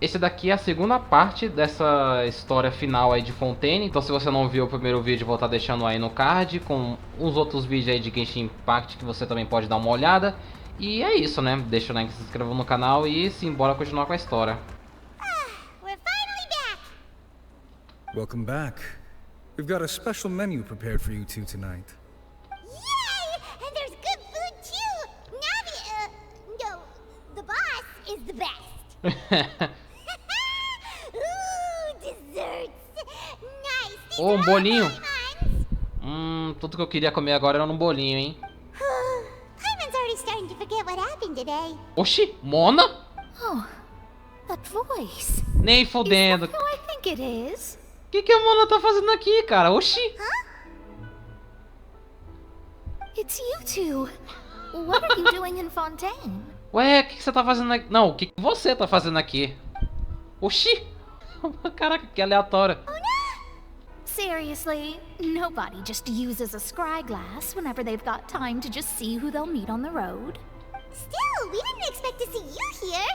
Esse daqui é a segunda parte dessa história final aí de Fontaine. Então se você não viu o primeiro vídeo, vou estar deixando aí no card, com uns outros vídeos aí de Genshin Impact que você também pode dar uma olhada. E é isso, né? Deixa o like, se inscreva no canal e simbora continuar com a história. We're finally back! Welcome back. We've got a special menu prepared for you two tonight. Yay! And there's good food too! Navi, no, the boss is the best! Ooh, desserts! Nice! These Oh, are all bolinho. Paimon's. Tudo que eu queria comer agora era um bolinho, hein? Paimon's already starting to forget what happened today. Oxi, Mona? Oh, that voice. Nem Is fudendo. that who I think it is? O que a Mona tá fazendo aqui, cara? Oxi. It's you two. What are you doing in Fontaine? Ué, o que você tá fazendo aqui? Não, o que você tá fazendo aqui? Oxi. Caraca, que aleatório. Seriously, nobody just uses a scry glass whenever they've got time to just see who they'll meet on the road. Still, we didn't expect to see you here.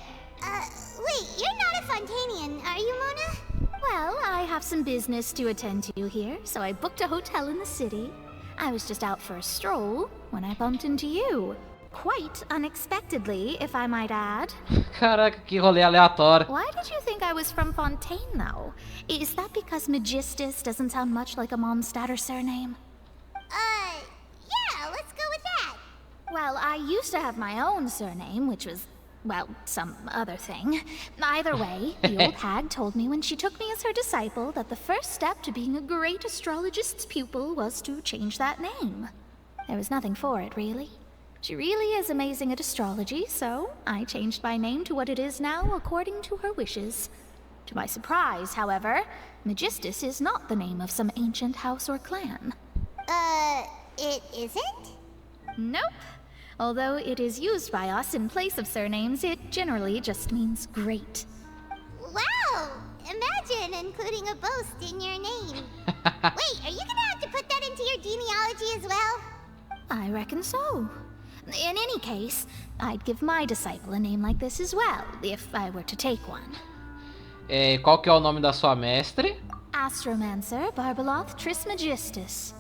Wait, you're not a Fontainian, are you, Mona? Well, I have some business to attend to here, so I booked a hotel in the city. I was just out for a stroll when I bumped into you. Quite unexpectedly, if I might add. Caraca, que rolê aleatório. Why did you think I was from Fontaine, though? Is that because Magistus doesn't sound much like a Mondstadter surname? Yeah, let's go with that. Well, I used to have my own surname, which was, well, some other thing. Either way, the old hag told me when she took me as her disciple that the first step to being a great astrologist's pupil was to change that name. There was nothing for it, really. She really is amazing at astrology, so I changed my name to what it is now according to her wishes. To my surprise, however, Magistus is not the name of some ancient house or clan. It isn't? Nope. Although it is used by us in place of surnames, it generally just means great. Wow! Imagine including a boast in your name. Wait, are you gonna have to put that into your genealogy as well? I reckon so. In any case, I'd give my disciple a name like this as well, if I were to take one. Qual que é o nome da sua mestre? Astromancer Barbaloth Trismegistus.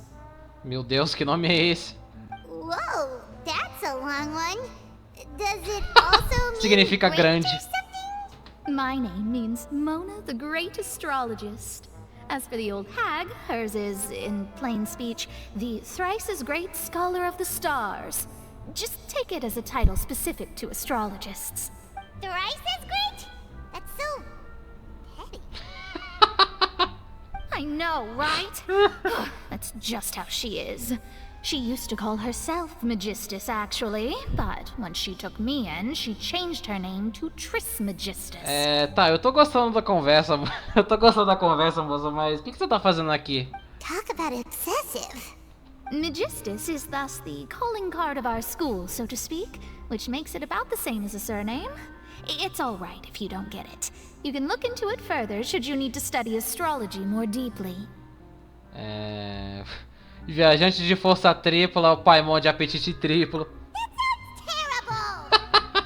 Meu Deus, que nome é esse? Whoa, that's a long one. Does it also mean Significa great grande. or something? My name means Mona the Great Astrologist. As for the old hag, hers is, in plain speech, the thrice as great scholar of the stars. Just take it as a title specific to astrologists. Thrice as great? That's so petty. I know, right? That's just how she is. She used to call herself Magistus, actually, but when she took me in, she changed her name to Trismegistus. Tá, eu tô gostando da conversa. Eu tô gostando da conversa, moça, mas o que você tá fazendo aqui? Talk about obsessive. Magistus is thus the calling card of our school, so to speak, which makes it about the same as a surname. It's all right if you don't get it. You can look into it further should you need to study astrology more deeply. Viajante de força tripla, o paimon de apetite triplo. Terrible!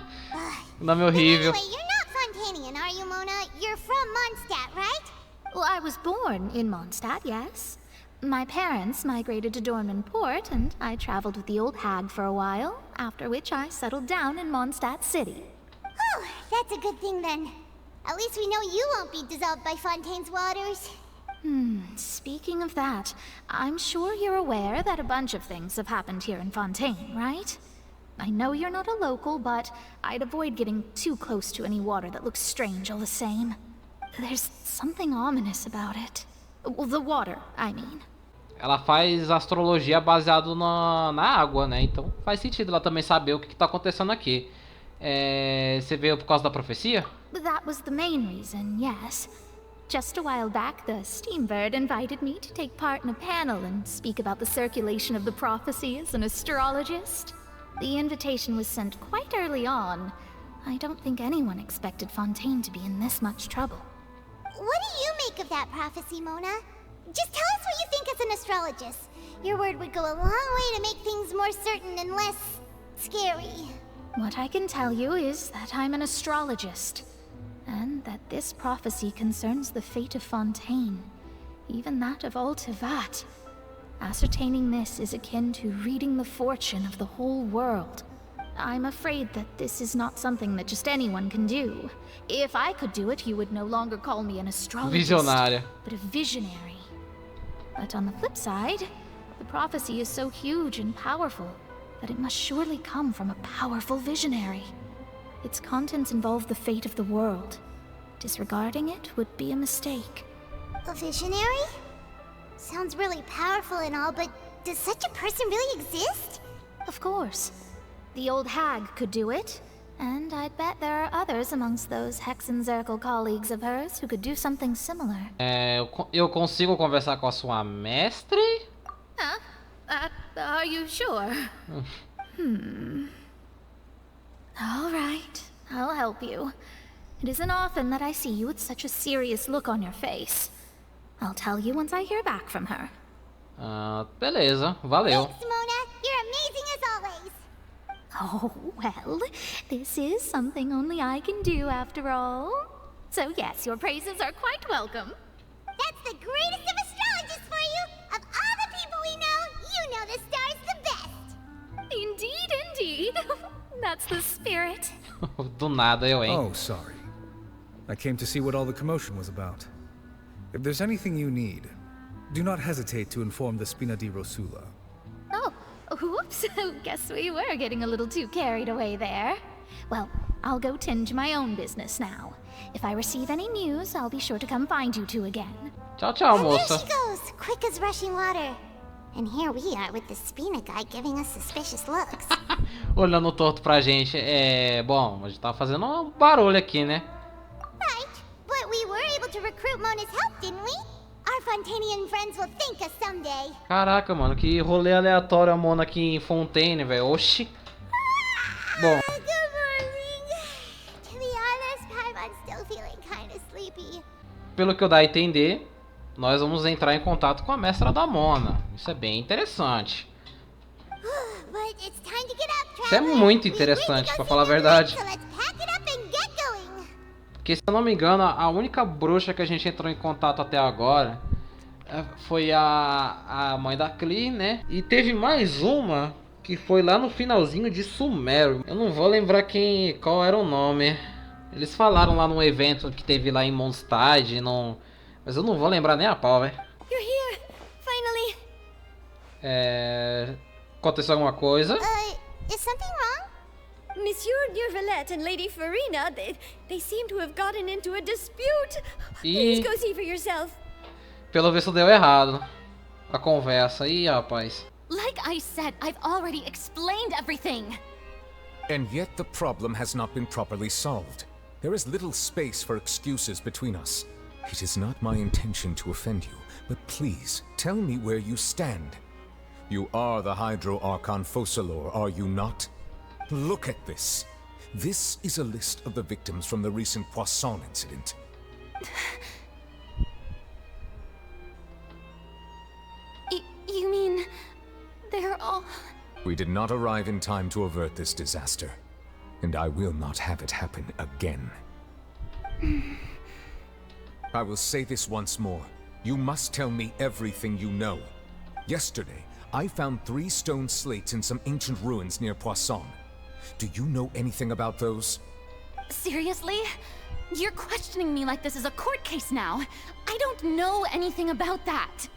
Nome horrível. Anyway, you're not Fontainian, are you, Mona? You're from Mondstadt, right? Well, I was born in Mondstadt, yes. My parents migrated to Dorman Port, and I traveled with the old hag for a while, after which I settled down in Mondstadt City. Oh, that's a good thing then. At least we know you won't be dissolved by Fontaine's waters. Speaking of that, I'm sure you're aware that a bunch of things have happened here in Fontaine, right? I know you're not a local, but I'd avoid getting too close to any water that looks strange all the same. There's something ominous about it. Well, the water, I mean. Ela faz astrologia baseado na água, né? Então faz sentido ela também saber o que tá acontecendo aqui. Você veio por causa da profecia? That was the main reason, yes. Just a while back, the Steambird invited me to take part in a panel and speak about the circulation of the prophecy as an astrologist. The invitation was sent quite early on. I don't think anyone expected Fontaine to be in this much trouble. What do you make of that prophecy, Mona? Just tell us what you think as an astrologist. Your word would go a long way to make things more certain and less scary. What I can tell you is that I'm an astrologist. and that this prophecy concerns the fate of Fontaine, even that of Ato V. Ascertaining this is akin to reading the fortune of the whole world. I'm afraid that this is not something that just anyone can do. If I could do it, you would no longer call me an astrologist, Visionária. but a visionary. But on the flip side, the prophecy is so huge and powerful that it must surely come from a powerful visionary. Its contents involve the fate of the world. Disregarding it would be a mistake. A visionary? Sounds really powerful and all, but does such a person really exist? Of course. The old hag could do it, and I'd bet there are others amongst those Hexenzirkel colleagues of hers who could do something similar. Eu consigo conversar com a sua mestre? Are you sure? All right, I'll help you. It isn't often that I see you with such a serious look on your face. I'll tell you once I hear back from her. Beleza, valeu. Thanks, Mona. You're amazing as always. Oh, well, this is something only I can do after all. So yes, your praises are quite welcome. That's the greatest of astrologists for you. Of all the people we know, you know the star's the best. Indeed, indeed. That's the spirit. Do nada eu, hein? Oh, sorry. I came to see what all the commotion was about. If there's anything you need, do not hesitate to inform the Spina di Rosula. Oh, whoops. Guess we were getting a little too carried away there. Well, I'll go tend to my own business now. If I receive any news, I'll be sure to come find you two again. Tchau, tchau, And there moça. she goes, quick as rushing water. And here we are with the Spina guy giving us suspicious looks. Olhando torto pra gente. Bom, a gente tá fazendo um barulho aqui, né? Right, but we were able to recruit Mona's help, didn't we? Our Fontainian friends will thank us someday. Caraca, mano, que rolê aleatório a Mona aqui em Fontaine, velho. Oxi. Bom, Good morning. To be honest, I'm still feeling kind of sleepy. pelo que eu dá a entender, nós vamos entrar em contato com a mestra da Mona. Isso é bem interessante. But it's time to get up, Isso é traveler. muito We interessante, agreed to pra go falar a see the verdade. lights, so let's pack it up and get going. Porque, se eu não me engano, a única bruxa que a gente entrou em contato até agora foi a mãe da Clee, né? E teve mais uma que foi lá no finalzinho de Sumério. Eu não vou lembrar qual era o nome. Eles falaram lá num evento que teve lá em Mondstadt, mas eu não vou lembrar nem a pau, velho. You're here, finally. Aconteceu alguma coisa? Is something wrong? Monsieur Neuvillette and Lady Farina, they seem to have gotten into a dispute. Please go see for yourself. Pelo visto deu errado a conversa. Ih, rapaz. Like I said, I've already explained everything. And yet the problem has not been properly solved. There is little space for excuses between us. It is not my intention to offend you, but please, tell me where you stand. You are the Hydro Archon Focalor, are you not? Look at this. This is a list of the victims from the recent Poisson incident. You mean they're all... We did not arrive in time to avert this disaster, and I will not have it happen again. I will say this once more. You must tell me everything you know. Yesterday, I found 3 stone slates in some ancient ruins near Poisson. Do you know anything about those? Seriously? You're questioning me like this is a court case now. I don't know anything about that.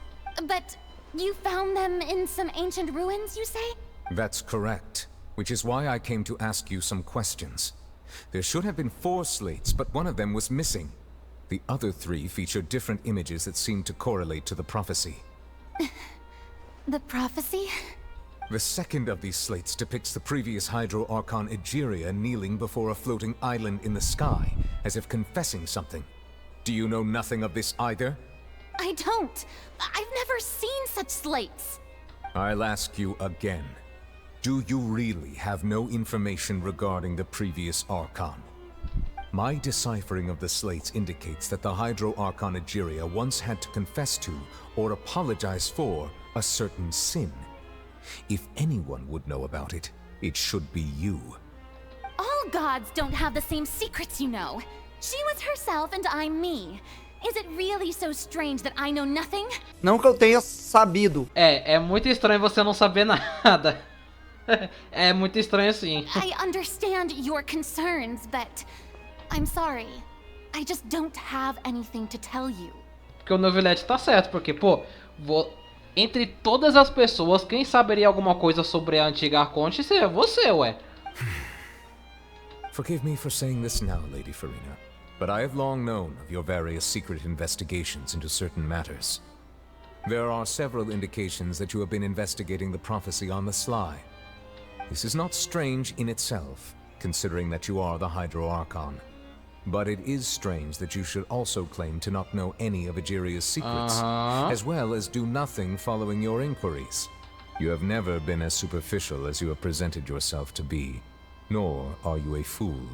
But you found them in some ancient ruins, you say? That's correct, which is why I came to ask you some questions. There should have been 4 slates, but one of them was missing. The other 3 feature different images that seem to correlate to the prophecy. The prophecy? The second of these slates depicts the previous Hydro Archon Egeria kneeling before a floating island in the sky, as if confessing something. Do you know nothing of this either? I don't. I've never seen such slates. I'll ask you again. Do you really have no information regarding the previous Archon? My deciphering of the slates indicates that the Hydro Archon Egeria once had to confess to, or apologize for, a certain sin. If anyone would know about it, it should be you. All gods don't have the same secrets, you know. She was herself and I'm me. Is it really so strange that I know nothing? Não que eu tenha sabido. É muito estranho você não saber nada. É muito estranho sim. I understand your concerns, but I'm sorry. I just don't have anything to tell you. Porque o Novelete tá certo, porque, pô, entre todas as pessoas, quem saberia alguma coisa sobre a antiga Arconte é você, ué. Forgive me for saying this now, Lady Furina, but I have long known of your various secret investigations into certain matters. There are several indications that you have been investigating the prophecy on the sly. This is not strange in itself, considering that you are the Hydro Archon. But it is strange that you should also claim to not know any of Egeria's secrets, as well as do nothing following your inquiries. You have never been as superficial as you have presented yourself to be, nor are you a fool.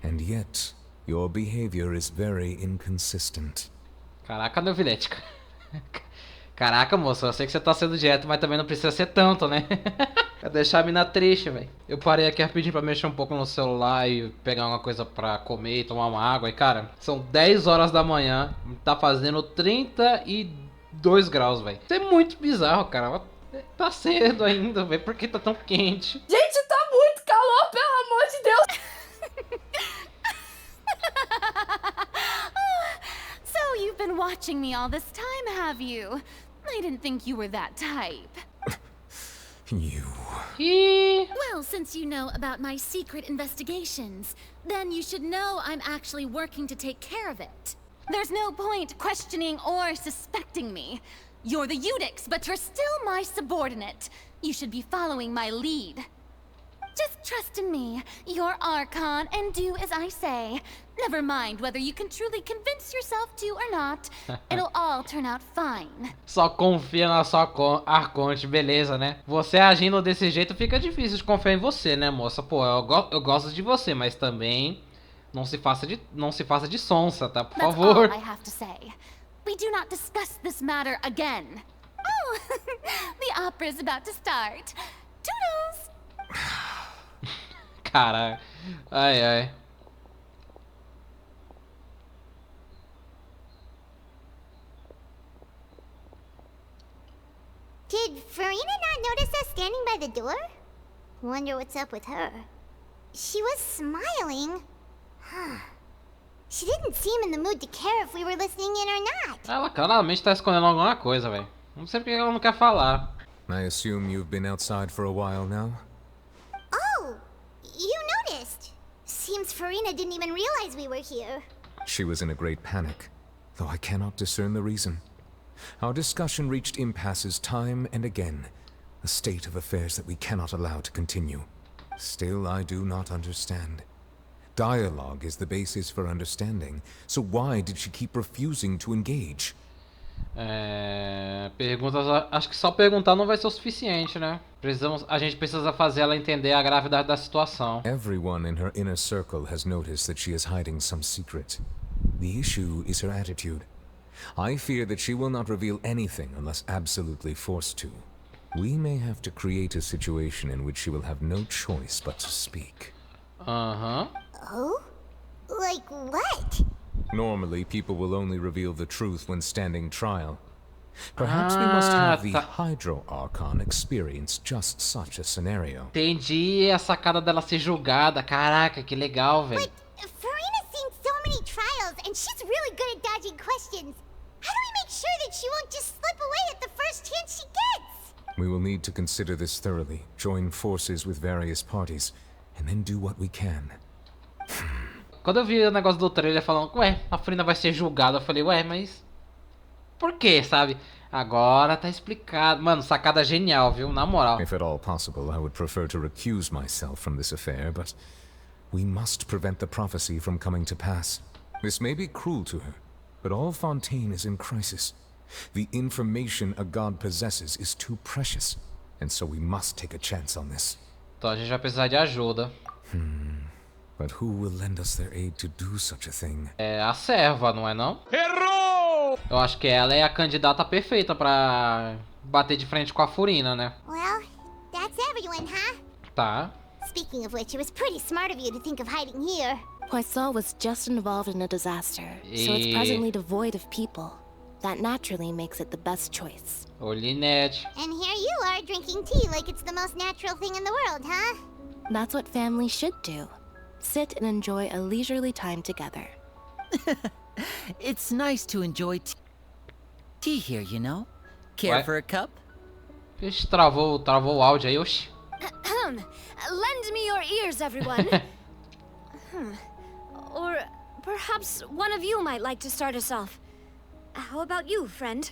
And yet, your behavior is very inconsistent. Caraca, Novelete. Caraca, moça, eu sei que você tá sendo direto, mas também não precisa ser tanto, né? Vai deixar a mina triste, velho. Eu parei aqui rapidinho pra mexer um pouco no celular e pegar uma coisa pra comer e tomar uma água. E, cara, são 10 horas da manhã, tá fazendo 32 graus, velho. Isso é muito bizarro, cara. Tá cedo ainda, velho. Por que tá tão quente? Gente, tá muito calor, pelo amor de Deus! So you've been watching me all this time, have you? I didn't think you were that type. You... Well, since you know about my secret investigations, then you should know I'm actually working to take care of it. There's no point questioning or suspecting me. You're the Eudix, but you're still my subordinate. You should be following my lead. Just trust in me, your Archon, and do as I say. Never mind whether you can truly convince yourself to or not. It'll all turn out fine. Só confia na sua Arconte, beleza, né? Você agindo desse jeito fica difícil de confiar em você, né, moça? Pô, eu gosto de você, mas também não se faça de sonsa, tá? Por favor. That's all I have to say. We do not discuss this matter again. Oh, the opera's about to start. Toodles! Cara, ai. Did Furina not notice us standing by the door? Wonder what's up with her. She was smiling. She didn't seem in the mood to care if we were listening in or not. Ela claramente tá escondendo alguma coisa, velho. Não sei porque ela não quer falar. I assume you've been outside for a while now? Oh, you noticed. Seems Furina didn't even realize we were here. She was in a great panic, though I cannot discern the reason. Our discussion reached impasses time and again, a state of affairs that we cannot allow to continue. Still, I do not understand. Dialogue is the basis for understanding, so why did she keep refusing to engage? Perguntas, acho que só perguntar não vai ser o suficiente, né? A gente precisa fazer ela entender a gravidade da situação. Everyone in her inner circle has noticed that she is hiding some secret. The issue is her attitude. I fear that she will not reveal anything unless absolutely forced to. We may have to create a situation in which she will have no choice but to speak. Oh? Like what? Normally, people will only reveal the truth when standing trial. Perhaps we must have the Hydro Archon experience just such a scenario. Entendi a sacada dela ser julgada. Caraca, que legal, velho. But Furina's seen so many trials, and she's really good at dodging questions. How do we make sure that she won't just slip away at the first chance she gets? We will need to consider this thoroughly, join forces with various parties, and then do what we can. Quando eu vi o negócio do trailer falando, ué, a Furina vai ser julgada, eu falei, ué, mas por quê, sabe? Agora tá explicado. Mano, sacada genial, viu? Na moral. If at all possible, I would prefer to recuse myself from this affair, but we must prevent the prophecy from coming to pass. This may be cruel to her, but all Fontaine is in crisis. The information a god possesses is too precious, and so we must take a chance on this. Então a gente vai precisar de ajuda. But who will lend us their aid to do such a thing? É a serva, não é não? Errou! Eu acho que ela é a candidata perfeita pra bater de frente com a Furina, né? Well, that's everyone, huh? Tá. Speaking of which, it was pretty smart of you to think of hiding here. Poisson was just involved in a disaster, so it's presently devoid of people. That naturally makes it the best choice. Olinete. And here you are drinking tea like it's the most natural thing in the world, huh? That's what family should do. Sit and enjoy a leisurely time together. It's nice to enjoy tea here, you know? Care for a cup? Ixi, travou o áudio aí, oxi. Lend me your ears, everyone. Or perhaps one of you might like to start us off. How about you, friend?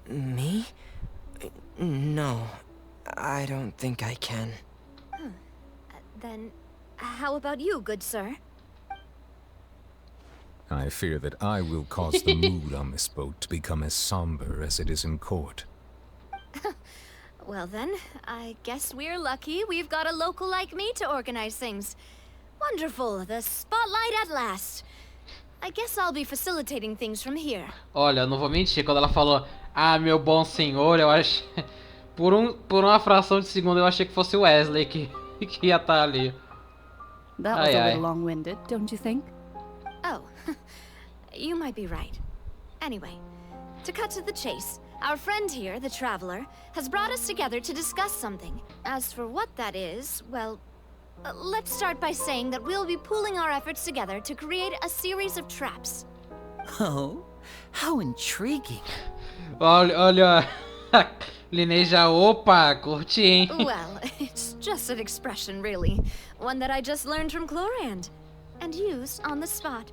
Me? No, I don't think I can. Then, how about you, good sir? I fear that I will cause the mood on this boat to become as somber as it is in court. Well then, I guess we're lucky we've got a local like me to organize things. Wonderful, the spotlight at last. I guess I'll be facilitating things from here. Olha, eu não vou mentir, quando ela falou, ah, meu bom senhor, eu acho... por uma fração de segundo eu achei que fosse o Wesley que ia estar ali. That was a little long-winded, don't you think? Oh, you might be right. Anyway, to cut to the chase, our friend here, the Traveler, has brought us together to discuss something. As for what that is, well, let's start by saying that we'll be pooling our efforts together to create a series of traps. Oh, how intriguing. Olha, Linei já, opa, curti, hein? Well, it's just an expression, really. One that I just learned from Chlorand, and used on the spot.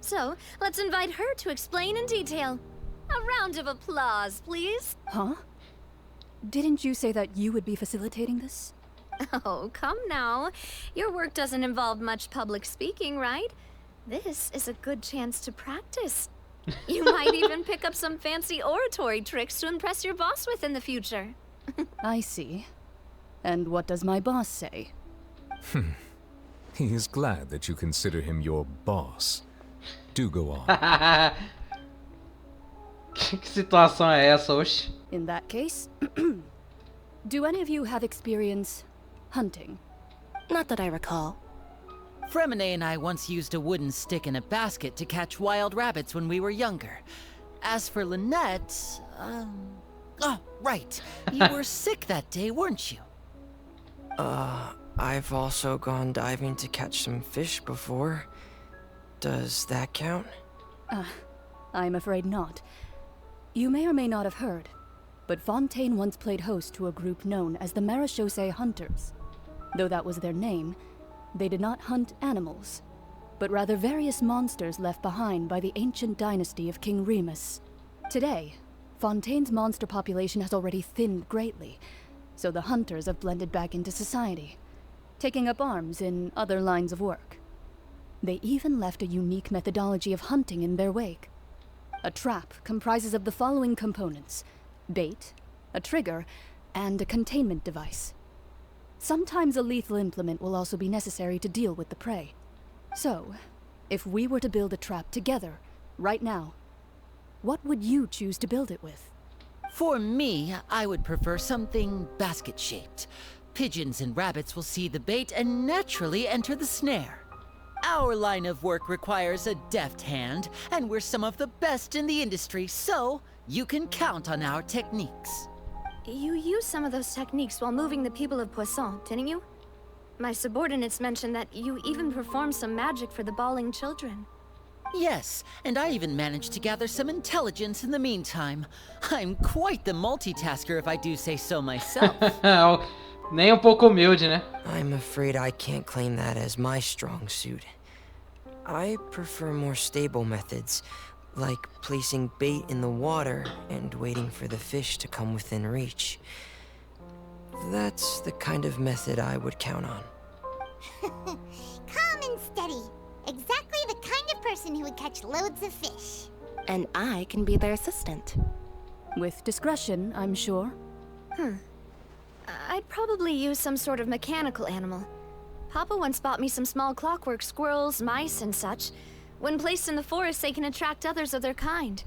So, let's invite her to explain in detail. A round of applause, please. Huh? Didn't you say that you would be facilitating this? Oh, come now. Your work doesn't involve much public speaking, right? This is a good chance to practice. You might even pick up some fancy oratory tricks to impress your boss with in the future. I see. And what does my boss say? He is glad that you consider him your boss. Do go on. Que situação é essa, oxe? In that case, do any of you have experience hunting? Not that I recall. Fremine and I once used a wooden stick in a basket to catch wild rabbits when we were younger. As for Lynette, oh, right. You were sick that day, weren't you? I've also gone diving to catch some fish before. Does that count? I'm afraid not. You may or may not have heard, but Fontaine once played host to a group known as the Marechaussee Hunters. Though that was their name, they did not hunt animals, but rather various monsters left behind by the ancient dynasty of King Remus. Today, Fontaine's monster population has already thinned greatly, so the hunters have blended back into society, taking up arms in other lines of work. They even left a unique methodology of hunting in their wake. A trap comprises of the following components: bait, a trigger, and a containment device. Sometimes a lethal implement will also be necessary to deal with the prey. So, if we were to build a trap together, right now, what would you choose to build it with? For me, I would prefer something basket-shaped. Pigeons and rabbits will see the bait and naturally enter the snare. Our line of work requires a deft hand, and we're some of the best in the industry, so you can count on our techniques. You used some of those techniques while moving the people of Poisson, didn't you? My subordinates mentioned that you even performed some magic for the bawling children. Yes, and I even managed to gather some intelligence in the meantime. I'm quite the multitasker if I do say so myself. Nem pouco humilde, né? I'm afraid I can't claim that as my strong suit. I prefer more stable methods, like placing bait in the water and waiting for the fish to come within reach. That's the kind of method I would count on. Calm and steady. Exactly the kind of person who would catch loads of fish. And I can be their assistant. With discretion, I'm sure. I'd probably use some sort of mechanical animal. Papa once bought me some small clockwork squirrels, mice, and such. When placed in the forest, they can attract others of their kind.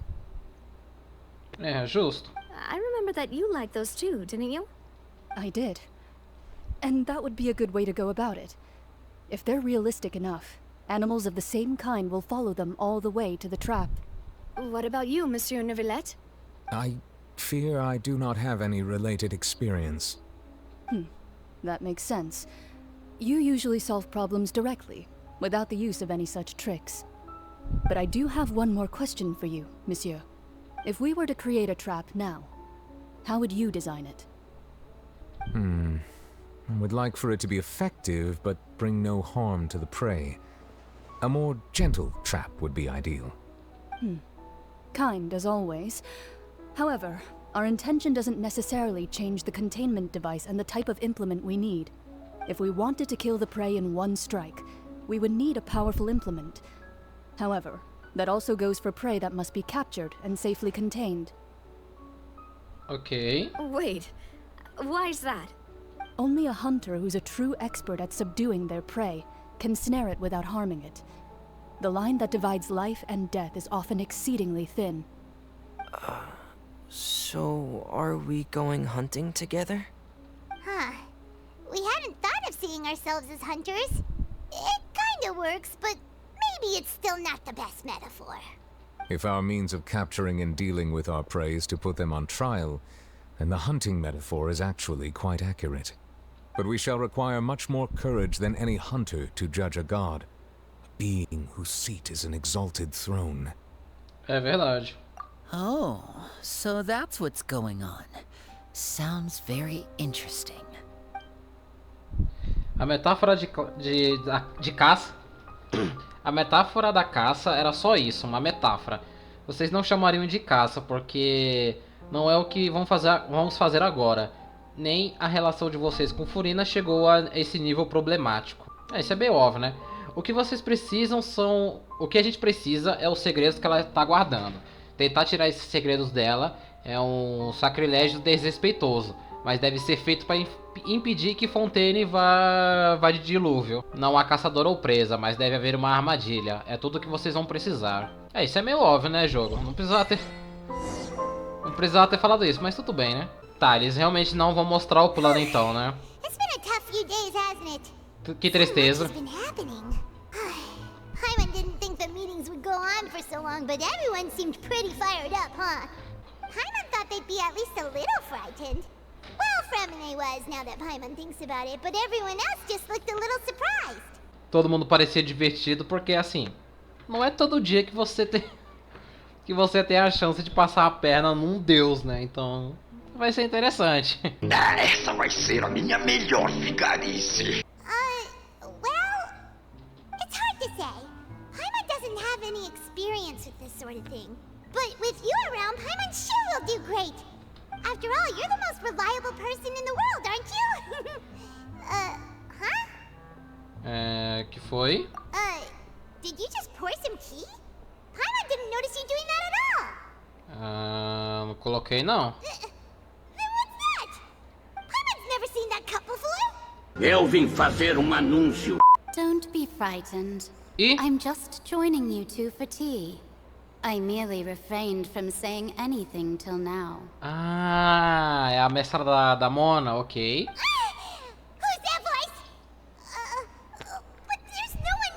É, justo. I remember that you liked those too, didn't you? I did. And that would be a good way to go about it. If they're realistic enough, animals of the same kind will follow them all the way to the trap. What about you, Monsieur Neuvillette? I fear I do not have any related experience. That makes sense. You usually solve problems directly, without the use of any such tricks. But I do have one more question for you, Monsieur. If we were to create a trap now, how would you design it? I would like for it to be effective, but bring no harm to the prey. A more gentle trap would be ideal. Kind, as always. However, our intention doesn't necessarily change the containment device and the type of implement we need. If we wanted to kill the prey in one strike, we would need a powerful implement. However, that also goes for prey that must be captured and safely contained. Ok. Wait, why is that? Only a hunter who's a true expert at subduing their prey can snare it without harming it. The line that divides life and death is often exceedingly thin. So, are we going hunting together? Huh. We hadn't thought of seeing ourselves as hunters. It kinda works, but maybe it's still not the best metaphor. If our means of capturing and dealing with our prey is to put them on trial, then the hunting metaphor is actually quite accurate. But we shall require much more courage than any hunter to judge a god, a being whose seat is an exalted throne. É verdade. Oh, so that's what's going on. Sounds very interesting. A metáfora de caça. A metáfora da caça era só isso, uma metáfora. Vocês não chamariam de caça, porque não é o que vamos fazer agora. Nem a relação de vocês com Furina chegou a esse nível problemático. Isso é bem óbvio, né? O que vocês precisam são... O que a gente precisa é os segredos que ela está guardando. Tentar tirar esses segredos dela é um sacrilégio desrespeitoso, mas deve ser feito para impedir que Fontaine vá de dilúvio. Não há caçador ou presa, mas deve haver uma armadilha. É tudo que vocês vão precisar. Isso é meio óbvio, né, jogo? Não precisava ter falado isso, mas tudo bem, né? Tá, eles realmente não vão mostrar o plano então, né? Que tristeza. Paimon didn't think the meetings would go on for so long, but everyone seemed pretty fired up, huh? Paimon thought they'd be at least a little frightened. Well, Fremine was, now that Paimon thinks about it, but everyone else just looked a little surprised. Todo mundo parecia divertido porque, assim, não é todo dia que você tem a chance de passar a perna num deus, né? Então, vai ser interessante. Essa vai ser a minha melhor vigarice. Well, it's hard to say. Paimon doesn't have any experience with this sort of thing. But with you around, Paimon sure will do great. After all, you're the most reliable person in the world, aren't you? Que foi? Did you just pour some tea? Paimon didn't notice you doing that at all. Não coloquei não. Then what's that? Paimon's never seen that cup before. Eu vim fazer anúncio. Don't be frightened. I'm just joining you two for tea. I merely refrained from saying anything till now. É a mestra da Mona, ok. Who's that voice? But there's no one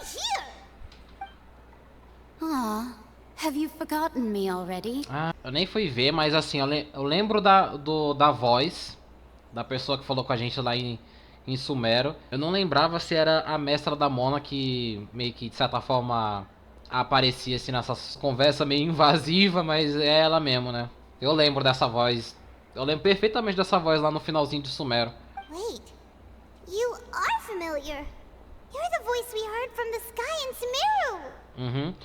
here. Have you forgotten me already? Eu nem fui ver, mas assim, eu lembro da voz da pessoa que falou com a gente lá em Sumero. Eu não lembrava se era a mestra da Mona que meio que de certa forma aparecia assim nessas conversas meio invasiva, mas é ela mesmo, né? Eu lembro dessa voz. Eu lembro perfeitamente dessa voz lá no finalzinho de Sumero. Wait, you are familiar. You're the voice we heard from the sky in Sumeru.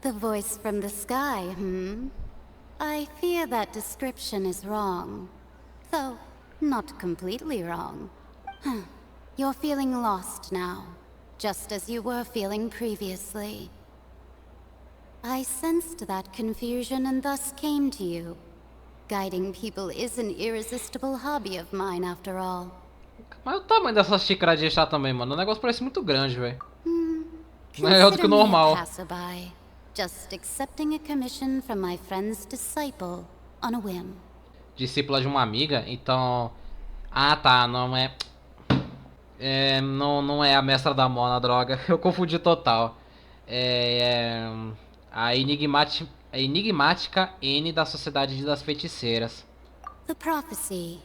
The voice from the sky, I fear that description is wrong. Though, not completely wrong. You're feeling lost now, just as you were feeling previously. I sensed that confusion and thus came to you. Guiding people is an irresistible hobby of mine, after all. Mas o tamanho dessa xícara de chá também, mano. O negócio parece muito grande, velho. Maior do que o normal. Passerby, just accepting a commission from my friend's disciple on a whim. Discípula de uma amiga? Então... tá, não é... não é a mestra da Mona, droga. Eu confundi total. A enigmática N da Sociedade das Feiticeiras. The prophecy.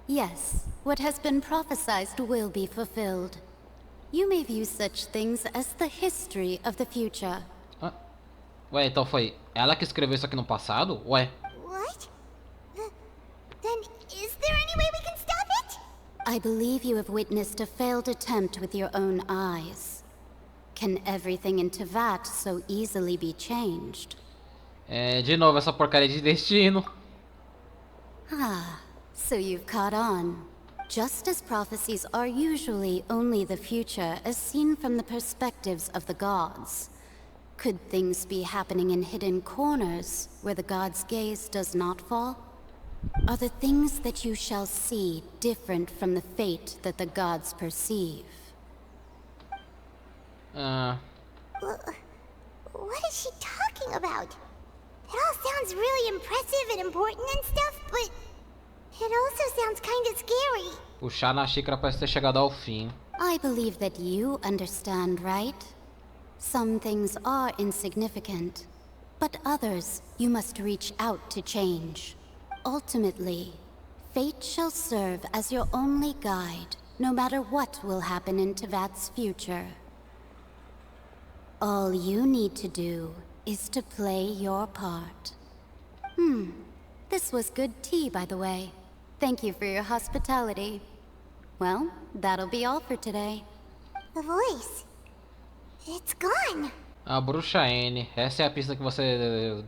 Yes, what has been prophesied will be fulfilled. You may view such things as the history of the future. Ué, então foi ela que escreveu isso aqui no passado? Ué. What? Then is there any way we can stop it? I believe you have witnessed a failed attempt with your own eyes. Can everything in Teyvat so easily be changed? De novo essa porcaria de destino. Ah, so you've caught on. Just as prophecies are usually only the future as seen from the perspectives of the gods, could things be happening in hidden corners where the gods' gaze does not fall? Are the things that you shall see different from the fate that the gods perceive? What is she talking about? It all sounds really impressive and important and stuff, but it also sounds kind of scary. O chá na xícara parece ter chegado ao fim. I believe that you understand, right? Some things are insignificant, but others you must reach out to change. Ultimately, fate shall serve as your only guide, no matter what will happen in Teyvat's future. All you need to do is to play your part. This was good tea, by the way. Thank you for your hospitality. Well, that'll be all for today. The voice. It's gone. A bruxa N. Essa é a pista que você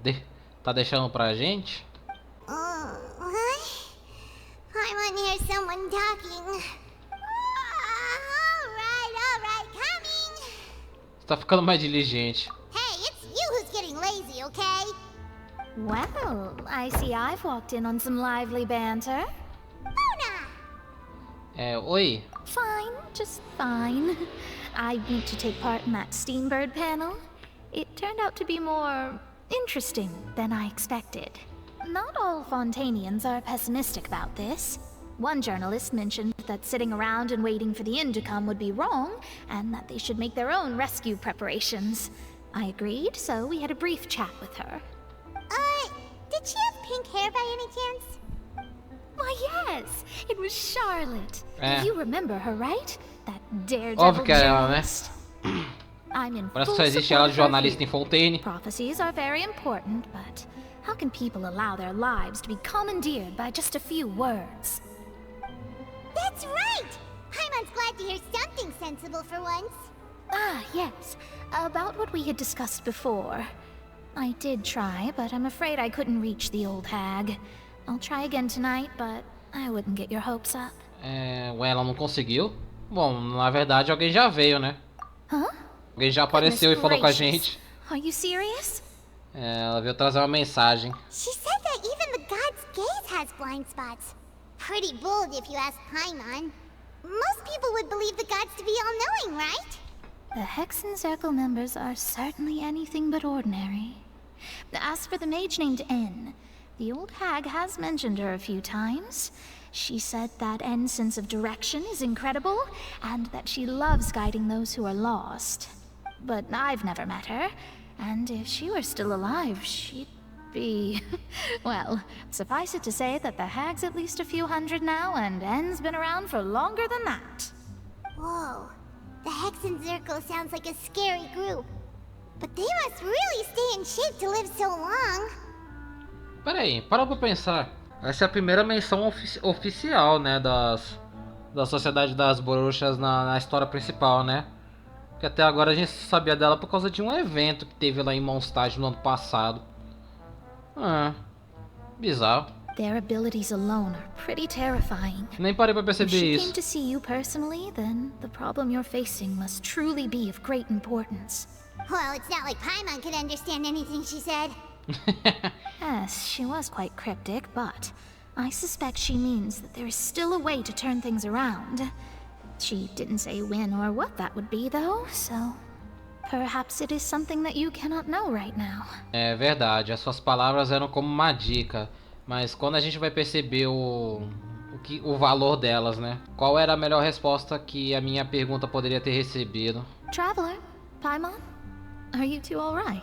tá deixando pra gente? What? I want to hear someone talking. Alright, coming. Você tá ficando mais diligente. Hey, it's you who's getting lazy, okay? Well, I see I've walked in on some lively banter. Oi. Fine, just fine. I went to take part in that Steambird panel. It turned out to be more interesting than I expected. Not all Fontainians are pessimistic about this. One journalist mentioned that sitting around and waiting for the end to come would be wrong, and that they should make their own rescue preparations. I agreed, so we had a brief chat with her. Did she have pink hair by any chance? Why, yes! It was Charlotte. You remember her, right? That daredevil Óbvio que é ela, né? journalist. I'm in Parece full que só existe ela de support of jornalista em you. Fontaine. Prophecies are very important, but how can people allow their lives to be commandeered by just a few words? That's right! Paimon's glad to hear something sensible for once. Ah, yes. About what we had discussed before. I did try, but I'm afraid I couldn't reach the old hag. I'll try again tonight, but I wouldn't get your hopes up. Ué, ela não conseguiu? Bom, na verdade alguém já veio, né? Huh? Alguém já apareceu e falou com a gente. Are you serious? Ela veio trazer uma mensagem. She said that even the god's gaze has blind spots. Pretty bold if you ask Paimon. Most people would believe the gods to be all-knowing, right? The Hexen Circle members are certainly anything but ordinary. As for the mage named N, the old hag has mentioned her a few times. She said that N's sense of direction is incredible, and that she loves guiding those who are lost. But I've never met her, and if she were still alive, she'd be... well, suffice it to say that the hag's at least a few hundred now, and N's been around for longer than that. Whoa. The Hexen Circle sounds like a scary group. But they must really stay in shape to live so long. Peraí, para pra pensar. Essa é a primeira menção oficial, né, da Sociedade das Bruxas na história principal, né? Porque até agora a gente sabia dela por causa de um evento que teve lá em Mondstadt no ano passado. Bizarro. Their abilities alone are pretty terrifying. Nem parei pra perceber If she isso. came to see you personally, then the problem you're facing must truly be of great importance. Well, it's not like Paimon could understand anything she said. Yes, she was quite cryptic, but I suspect she means that there is still a way to turn things around. She didn't say when or what that would be, though, so perhaps it is something that you cannot know right now. É verdade, as suas palavras eram como uma dica, mas quando a gente vai perceber o valor delas, né? Qual era a melhor resposta que a minha pergunta poderia ter recebido? Traveler, Paimon? Are you two alright?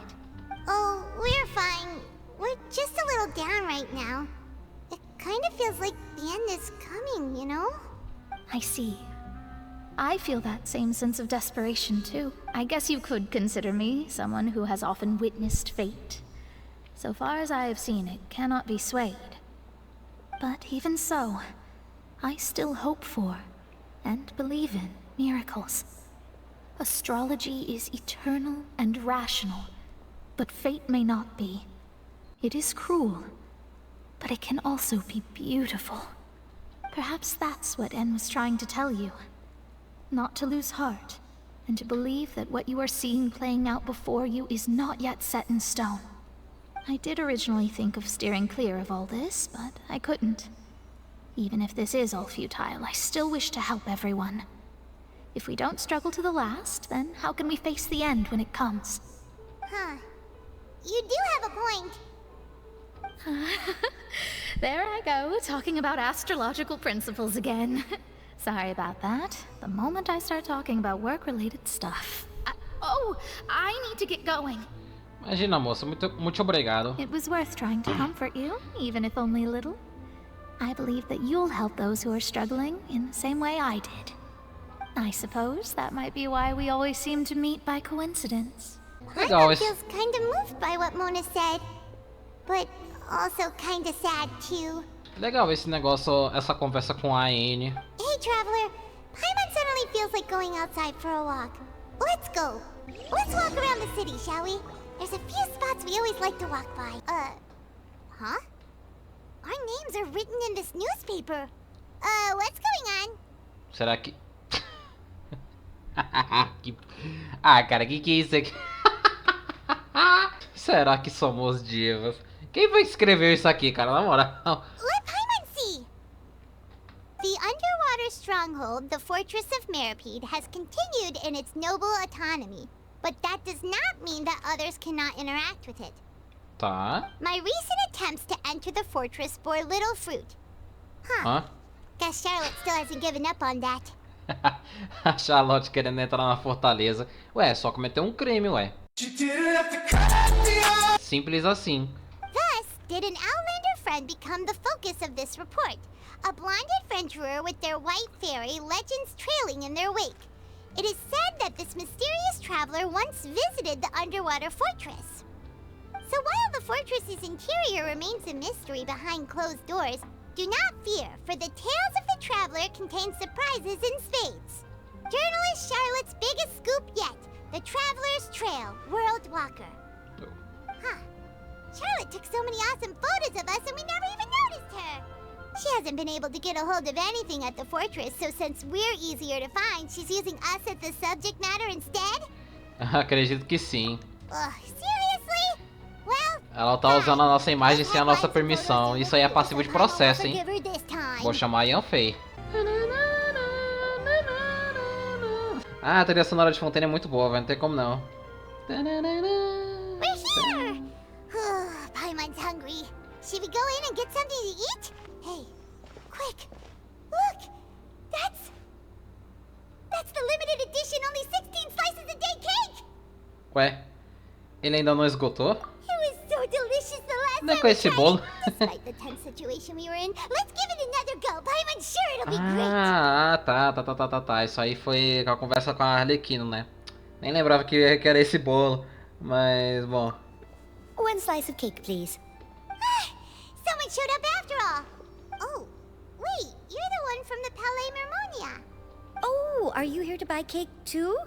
Oh, we're fine. We're just a little down right now. It kind of feels like the end is coming, you know? I see. I feel that same sense of desperation too. I guess you could consider me someone who has often witnessed fate. So far as I have seen, it cannot be swayed. But even so, I still hope for and believe in miracles. Astrology is eternal and rational, but fate may not be. It is cruel, but it can also be beautiful. Perhaps that's what En was trying to tell you. Not to lose heart, and to believe that what you are seeing playing out before you is not yet set in stone. I did originally think of steering clear of all this, but I couldn't. Even if this is all futile, I still wish to help everyone. If we don't struggle to the last, then how can we face the end when it comes? Huh. You do have a point. There I go, talking about astrological principles again. Sorry about that. The moment I start talking about work-related stuff. I need to get going. Imagina, moça. Muito obrigado. It was worth trying to comfort you, even if only a little. I believe that you'll help those who are struggling in the same way I did. I suppose that might be why we always seem to meet by coincidence. Paimon feels kind of moved by what Mona said, but also kind of sad too. Legal esse negócio, essa conversa com a Anne. Hey, Traveler. Paimon suddenly feels like going outside for a walk. Let's go. Let's walk around the city, shall we? There's a few spots we always like to walk by. Huh? Our names are written in this newspaper. What's going on? Será que... Ah, cara, que é isso aqui? Será que somos divas? Quem vai escrever isso aqui, cara, na moral? Let Paimon see! The underwater stronghold, the Fortress of Meripede, has continued in its noble autonomy. But that does not mean that others cannot interact with it. Tá. My recent attempts to enter the fortress bore little fruit. Huh. Guess Charlotte still hasn't given up on that. A Charlotte querendo entrar na fortaleza. Ué, só cometeu um crime, ué. Simples assim. Thus, did an Outlander friend become the focus of this report. A blonde adventurer with their white fairy, legends trailing in their wake. It is said that this mysterious traveler once visited the underwater fortress. So while the fortress's interior remains a mystery behind closed doors, do not fear, for the tales of the traveler contain surprises in spades. Journalist Charlotte's biggest scoop yet, the Traveler's Trail, World Walker. Huh. Charlotte took so many awesome photos of us and we never even noticed her. She hasn't been able to get a hold of anything at the fortress, so since we're easier to find, she's using us as the subject matter instead? Acredito que sim. Seriously? Well, ela tá usando a nossa imagem sem a nossa permissão. Isso aí é passivo de processo, hein? Vou chamar a Yan Fei. Ah, a trilha sonora de Fontaine é muito boa, velho. Não tem como não. We're here! Paimon's hungry. Should we go in and get something to eat? Hey, quick! Look! That's the limited edition only 16 slices a day cake! Ué, ele ainda não esgotou? It was so delicious the last Não é com esse bolo? Despite the tense situation we were in, let's give it another go. Paimon's sure it'll be great. Tá. Isso aí foi a conversa com a Arlequino, né? Nem lembrava que era esse bolo, mas bom. One slice of cake, please. Someone showed up after all. Oh, wait, you're the one from the Palais Mermonia. Oh, are you here to buy cake too?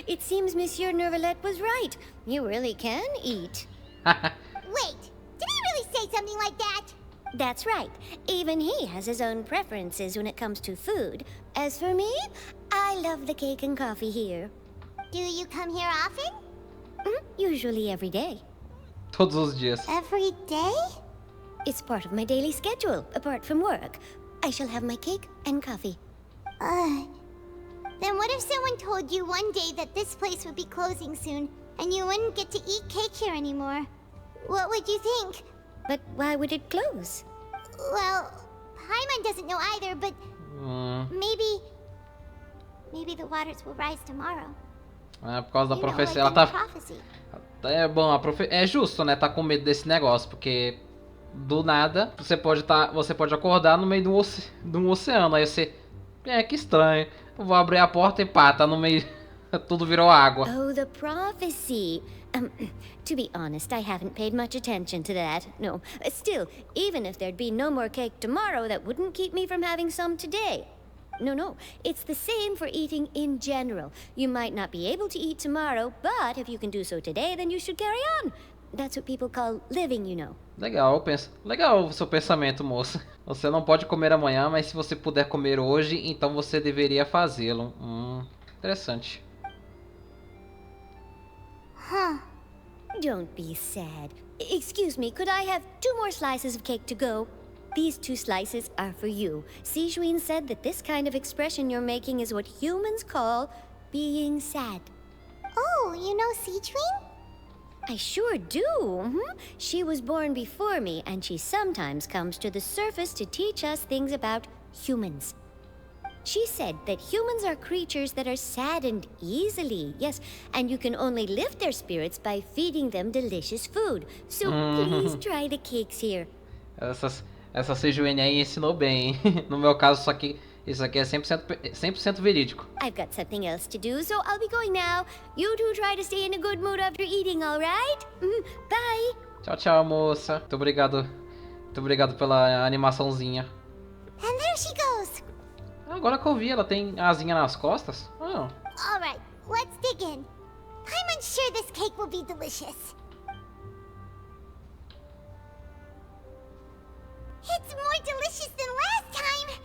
It seems Monsieur Nervalette was right. You really can eat. Wait, did he really say something like that? That's right. Even he has his own preferences when it comes to food. As for me, I love the cake and coffee here. Do you come here often? Usually every day. Todos os dias. Every day? It's part of my daily schedule, apart from work. I shall have my cake and coffee. Then what if someone told you one day that this place would be closing soon, and you wouldn't get to eat cake here anymore? What would you think? But why would it close? Well, Paimon doesn't know either, but maybe the waters will rise tomorrow. É, por causa da profecia. Ela tá... É bom, é justo, né? Tá com medo desse negócio, porque do nada você pode acordar no meio de um oceano. Aí você... que estranho. Eu vou abrir a porta e pá, tá no meio... Tudo virou água. Oh, the prophecy. To be honest, I haven't paid much attention to that. No, still, even if there'd be no more cake tomorrow, that wouldn't keep me from having some today. No, it's the same for eating in general. You might not be able to eat tomorrow, but if you can do so today, then you should carry on. That's what people call living, you know. Legal, legal o seu pensamento, moça. Você não pode comer amanhã, mas se você puder comer hoje, então você deveria fazê-lo. Interessante. Huh. Don't be sad. Excuse me, could I have 2 more slices of cake to go? These 2 slices are for you. Sijuin said that this kind of expression you're making is what humans call being sad. Oh, you know Sijuin? I sure do. She was born before me, and she sometimes comes to the surface to teach us things about humans. She said that humans are creatures that are saddened easily, yes, and you can only lift their spirits by feeding them delicious food. So please try the cakes here. Essa Sijuin aí ensinou bem, hein? No meu caso, isso aqui é 100% verídico. I've got something else to do, so I'll be going now. You two try to stay in a good mood after eating, all right? Bye. Tchau, moça. Muito obrigado pela animaçãozinha. And there she goes. Agora que eu vi, ela tem asinha nas costas. Oh. All right, let's dig in. I'm unsure this cake will be delicious. It's more delicious than last time,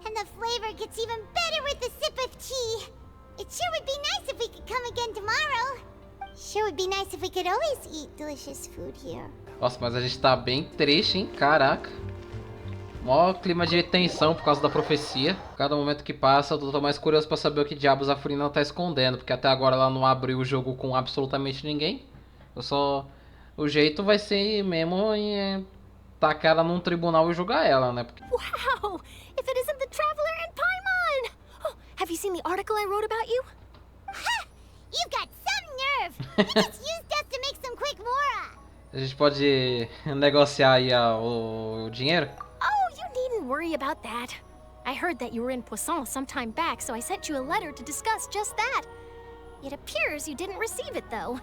and the flavor gets even better with a sip of tea. It sure would be nice if we could come again tomorrow. Sure would be nice if we could always eat delicious food here. Nossa, mas a gente tá bem triste, hein? Caraca. Mó clima de tensão por causa da profecia. Cada momento que passa, eu tô mais curioso pra saber o que diabos a Furina tá escondendo, porque até agora ela não abriu o jogo com absolutamente ninguém. O jeito vai ser mesmo em tacar ela num tribunal e julgar ela, né? Porque... Wow! If it isn't the Traveler and Paimon! Oh, have you seen the article I wrote about you? Ha! You've got some nerve! You just used us to make some quick mora! A gente pode negociar aí o dinheiro? Oh, you needn't worry about that. I heard that you were in Poisson some time back, so I sent you a letter to discuss just that. It appears you didn't receive it, though.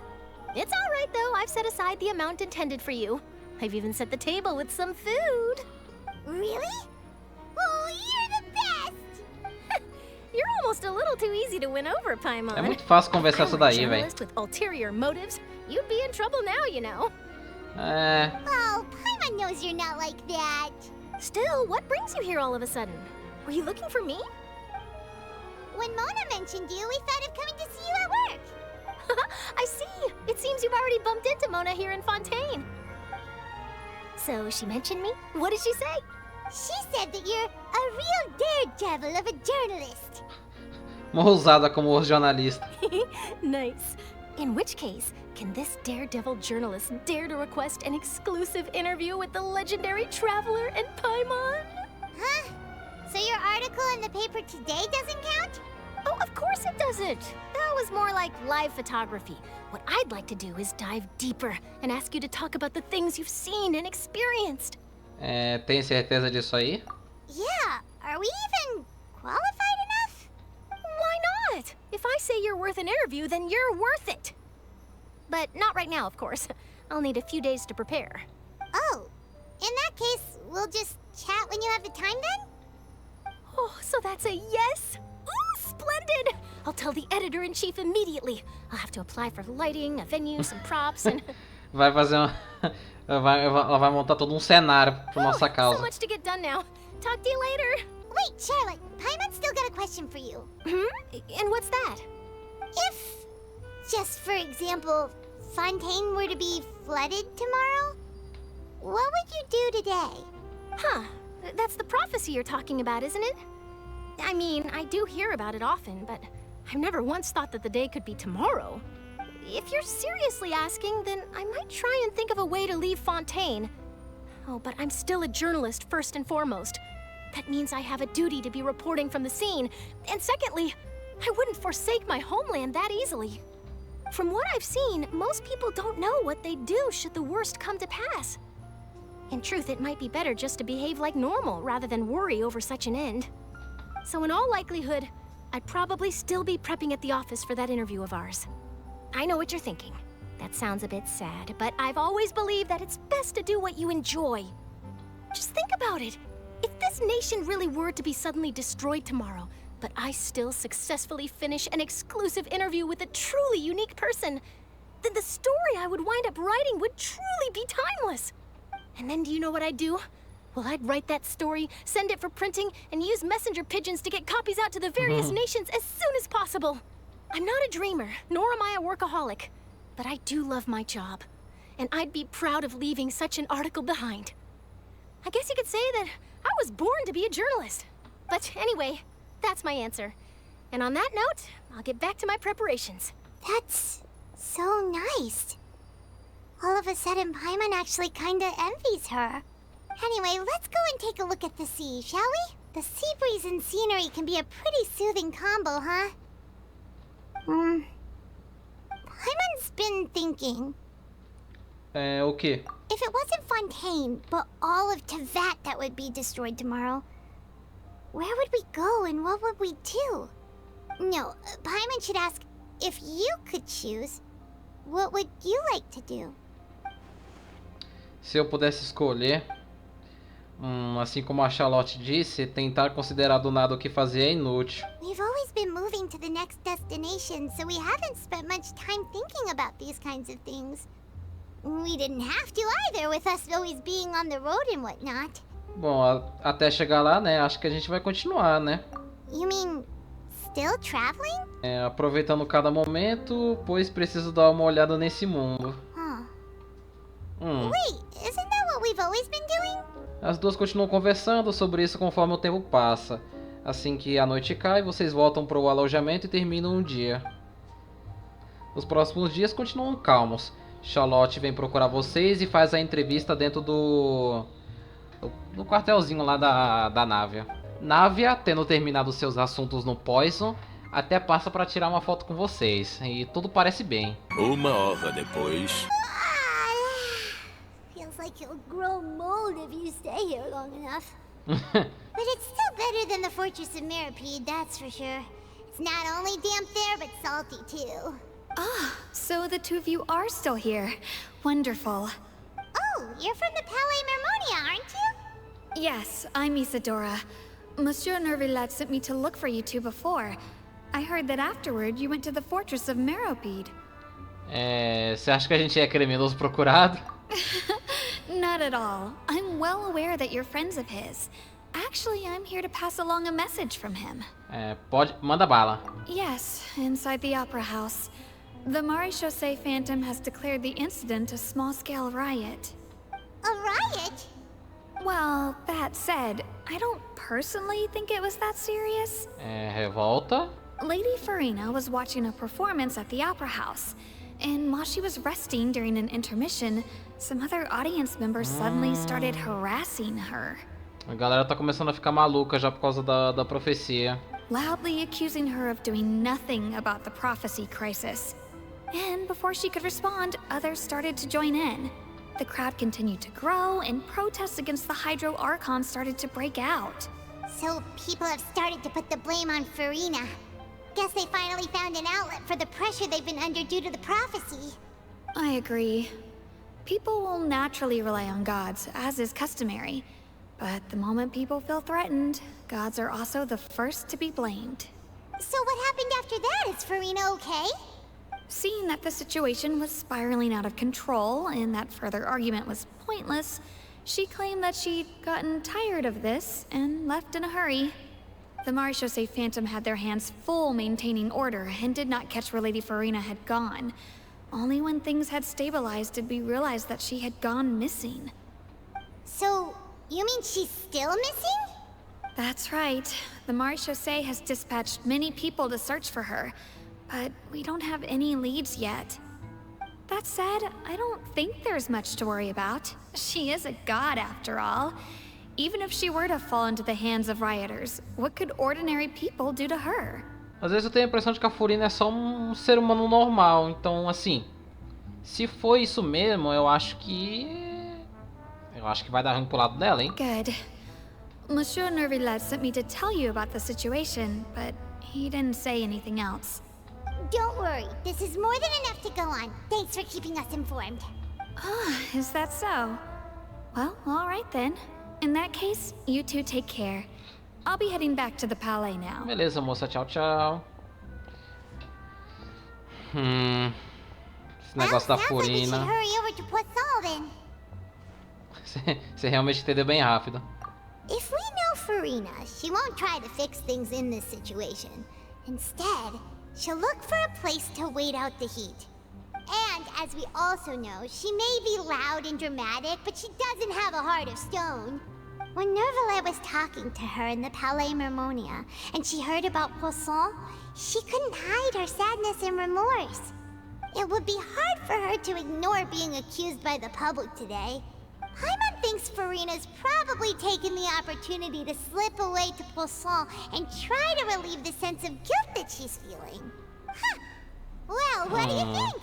It's all right, though. I've set aside the amount intended for you. I've even set the table with some food. Really? Oh, you're the best! You're almost a little too easy to win over, Paimon. É muito fácil conversar isso daí, velho. With ulterior motives, you'd be in trouble now, you know. Oh, Paimon knows you're not like that. Still, what brings you here all of a sudden? Were you looking for me? When Mona mentioned you, we thought of coming to see you at work. I see. It seems you've already bumped into Mona here in Fontaine. So she mentioned me? What did she say? She said that you're a real daredevil of a journalist. Uma ousada como jornalista. Nice. In which case, can this daredevil journalist dare to request an exclusive interview with the legendary Traveler and Paimon? Huh? So your article in the paper today doesn't count? Oh, of course it doesn't. That was more like live photography. What I'd like to do is dive deeper and ask you to talk about the things you've seen and experienced. Tem certeza disso aí? Yeah. Are we even qualified enough? Why not? If I say you're worth an interview, then you're worth it. But not right now, of course. I'll need a few days to prepare. Oh. In that case, we'll just chat when you have the time then? Oh, so that's a yes? Ooh, splendid! I'll tell the editor-in-chief immediately. I'll have to apply for lighting, a venue, some props, and... Vai fazer uma... Ela vai montar todo cenário pra nossa causa. So much to get done now. Talk to you later. Wait, Charlotte. Paimon's still got a question for you. And what's that? If, just for example, Fontaine were to be flooded tomorrow, what would you do today? Huh. That's the prophecy you're talking about, isn't it? I mean, I do hear about it often, but I've never once thought that the day could be tomorrow. If you're seriously asking, then I might try and think of a way to leave Fontaine. Oh, but I'm still a journalist first and foremost. That means I have a duty to be reporting from the scene. And secondly, I wouldn't forsake my homeland that easily. From what I've seen, most people don't know what they'd do should the worst come to pass. In truth, it might be better just to behave like normal rather than worry over such an end. So in all likelihood, I'd probably still be prepping at the office for that interview of ours. I know what you're thinking. That sounds a bit sad, but I've always believed that it's best to do what you enjoy. Just think about it. If this nation really were to be suddenly destroyed tomorrow, but I still successfully finish an exclusive interview with a truly unique person, then the story I would wind up writing would truly be timeless. And then do you know what I'd do? Well, I'd write that story, send it for printing, and use messenger pigeons to get copies out to the various nations as soon as possible. I'm not a dreamer, nor am I a workaholic, but I do love my job, and I'd be proud of leaving such an article behind. I guess you could say that I was born to be a journalist. But anyway, that's my answer. And on that note, I'll get back to my preparations. That's so nice. All of a sudden, Paimon actually kinda envies her. Anyway, let's go and take a look at the sea, shall we? The sea breeze and scenery can be a pretty soothing combo, huh? Paimon's been thinking. O quê? If it wasn't Fontaine, but all of Tevat that would be destroyed tomorrow, where would we go and what would we do? No, Paimon should ask, if you could choose, what would you like to do? Se eu pudesse escolher, assim como a Charlotte disse, tentar considerar do nada o que fazer é inútil. We've always been moving to the next destination, so we haven't spent much time thinking about these kinds of things. We didn't have to either, with us always being on the road and whatnot. Bom, até chegar lá, né? Acho que a gente vai continuar, né? You mean still traveling? Aproveitando cada momento, pois preciso dar uma olhada nesse mundo. Wait, isn't that what we've always been doing? As duas continuam conversando sobre isso conforme o tempo passa. Assim que a noite cai, vocês voltam para o alojamento e terminam um dia. Os próximos dias continuam calmos. Charlotte vem procurar vocês e faz a entrevista dentro do quartelzinho lá da Návia. Návia, tendo terminado seus assuntos no Poison, até passa para tirar uma foto com vocês. E tudo parece bem. Uma hora depois... Feels like you'll grow mold if you stay here long enough. But it's still better than the Fortress of Meropide, that's for sure. It's not only damp there, but salty too. Ah, so the two of you are still here. Wonderful. Oh, you're from the Palais Mermonia, aren't you? Yes, I'm Isadora. Monsieur Nervillat sent me to look for you two before. I heard that afterward you went to the Fortress of Meropide. Você acha que a gente é criminoso procurado? Not at all. I'm well aware that you're friends of his. Actually, I'm here to pass along a message from him. Manda bala. Yes, inside the Opera House. The Maréchaussée Phantom has declared the incident a small-scale riot. A riot? Well, that said, I don't personally think it was that serious. Revolta? Lady Furina was watching a performance at the Opera House, and while she was resting during an intermission, some other audience members suddenly started harassing her. A galera tá começando a ficar maluca já por causa da profecia. Loudly accusing her of doing nothing about the prophecy crisis. And before she could respond, others started to join in. The crowd continued to grow, and protests against the Hydro Archon started to break out. So people have started to put the blame on Furina. Guess they finally found an outlet for the pressure they've been under due to the prophecy. I agree. People will naturally rely on gods, as is customary. But the moment people feel threatened, gods are also the first to be blamed. So what happened after that? Is Furina okay? Seeing that the situation was spiraling out of control and that further argument was pointless, she claimed that she'd gotten tired of this and left in a hurry. The Maréchaussée Phantom had their hands full maintaining order and did not catch where Lady Furina had gone. Only when things had stabilized did we realize that she had gone missing. So, you mean she's still missing? That's right. The Maréchaussée has dispatched many people to search for her, but we don't have any leads yet. That said, I don't think there's much to worry about. She is a god after all. Even if she were to fall into the hands of rioters, what could ordinary people do to her? Às vezes eu tenho a impressão de que a Furina é só um ser humano normal. Então, assim, se for isso mesmo, eu acho que vai dar ruim pro lado dela, hein? Good. Monsieur Nervillet sent me to tell you about the situation, but he didn't say anything else. Don't worry, this is more than enough to go on. Thanks for keeping us informed. Ah, is that so? Well, alright then. In that case, you two take care. I'll be heading back to the palais now. Beleza, moça. Tchau, tchau. Esse negócio da Furina. Você realmente entendeu bem rápido. If we know Furina, she won't try to fix things in this situation. Instead, she'll look for a place to wait out the heat. And, as we also know, she may be loud and dramatic, but she doesn't have a heart of stone. When Nervillet was talking to her in the Palais Mermonia, and she heard about Poisson, she couldn't hide her sadness and remorse. It would be hard for her to ignore being accused by the public today. Paimon thinks Furina's probably taken the opportunity to slip away to Poisson and try to relieve the sense of guilt that she's feeling. Huh. Well, what do you think?